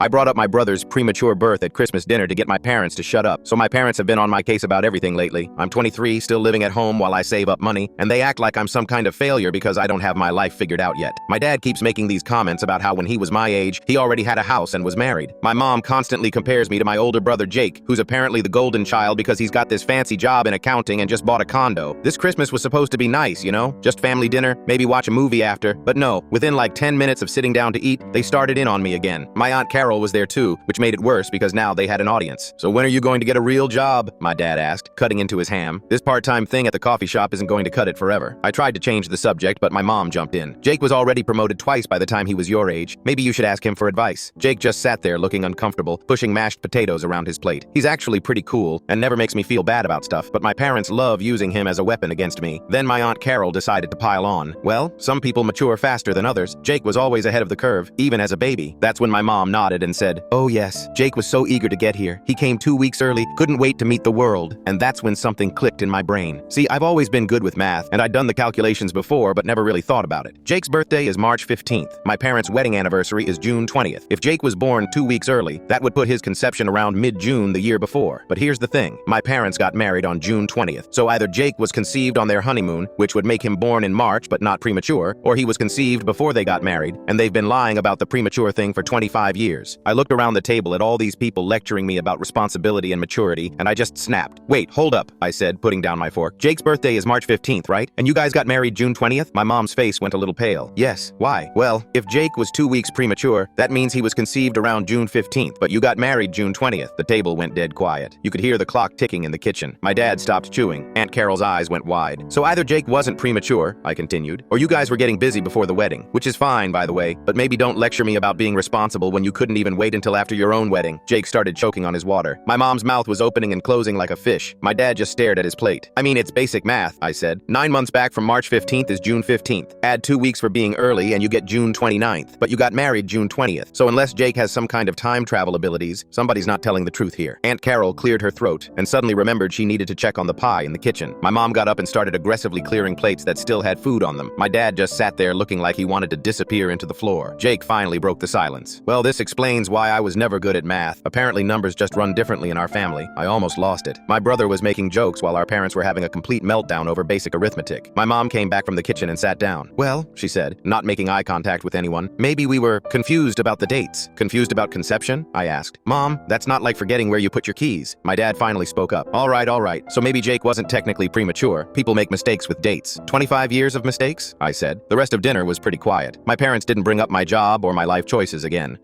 I brought up my brother's premature birth at Christmas dinner to get my parents to shut up, so my parents have been on my case about everything lately. I'm 23, still living at home while I save up money, and they act like I'm some kind of failure because I don't have my life figured out yet. My dad keeps making these comments about how when he was my age, he already had a house and was married. My mom constantly compares me to my older brother Jake, who's apparently the golden child because he's got this fancy job in accounting and just bought a condo. This Christmas was supposed to be nice, you know? Just family dinner, maybe watch a movie after. But no, within like 10 minutes of sitting down to eat, they started in on me again. My Aunt Carol was there too, which made it worse because now they had an audience. "So when are you going to get a real job?" my dad asked, cutting into his ham. "This part-time thing at the coffee shop isn't going to cut it forever." I tried to change the subject, but my mom jumped in. "Jake was already promoted twice by the time he was your age. Maybe you should ask him for advice." Jake just sat there looking uncomfortable, pushing mashed potatoes around his plate. He's actually pretty cool and never makes me feel bad about stuff, but my parents love using him as a weapon against me. Then my Aunt Carol decided to pile on. "Well, some people mature faster than others. Jake was always ahead of the curve, even as a baby." That's when my mom nodded and said, "Oh yes, Jake was so eager to get here. He came 2 weeks early, couldn't wait to meet the world." And that's when something clicked in my brain. See, I've always been good with math, and I'd done the calculations before, but never really thought about it. Jake's birthday is March 15th. My parents' wedding anniversary is June 20th. If Jake was born 2 weeks early, that would put his conception around mid-June the year before. But here's the thing. My parents got married on June 20th, so either Jake was conceived on their honeymoon, which would make him born in March but not premature, or he was conceived before they got married, and they've been lying about the premature thing for 25 years. I looked around the table at all these people lecturing me about responsibility and maturity, and I just snapped. "Wait, hold up," I said, putting down my fork. "Jake's birthday is March 15th, right? And you guys got married June 20th? My mom's face went a little pale. "Yes, why?" "Well, if Jake was 2 weeks premature, that means he was conceived around June 15th, but you got married June 20th. The table went dead quiet. You could hear the clock ticking in the kitchen. My dad stopped chewing. Aunt Carol's eyes went wide. "So either Jake wasn't premature," I continued, "or you guys were getting busy before the wedding, which is fine, by the way, but maybe don't lecture me about being responsible when you couldn't even wait until after your own wedding." Jake started choking on his water. My mom's mouth was opening and closing like a fish. My dad just stared at his plate. "I mean, it's basic math," I said. 9 months back from March 15th is June 15th. Add 2 weeks for being early and you get June 29th. But you got married June 20th. So unless Jake has some kind of time travel abilities, somebody's not telling the truth here." Aunt Carol cleared her throat and suddenly remembered she needed to check on the pie in the kitchen. My mom got up and started aggressively clearing plates that still had food on them. My dad just sat there looking like he wanted to disappear into the floor. Jake finally broke the silence. "Well, this explains why I was never good at math. Apparently numbers just run differently in our family. I almost lost it. My brother was making jokes while our parents were having a complete meltdown over basic arithmetic. My mom came back from the kitchen and sat down. "Well," she said, not making eye contact with anyone, "maybe we were confused about the dates." "Confused about conception?" I asked. "Mom, that's not like forgetting where you put your keys." My dad finally spoke up. All right. So maybe Jake wasn't technically premature. People make mistakes with dates." 25 years of mistakes?" I said. The rest of dinner was pretty quiet. My parents didn't bring up my job or my life choices again.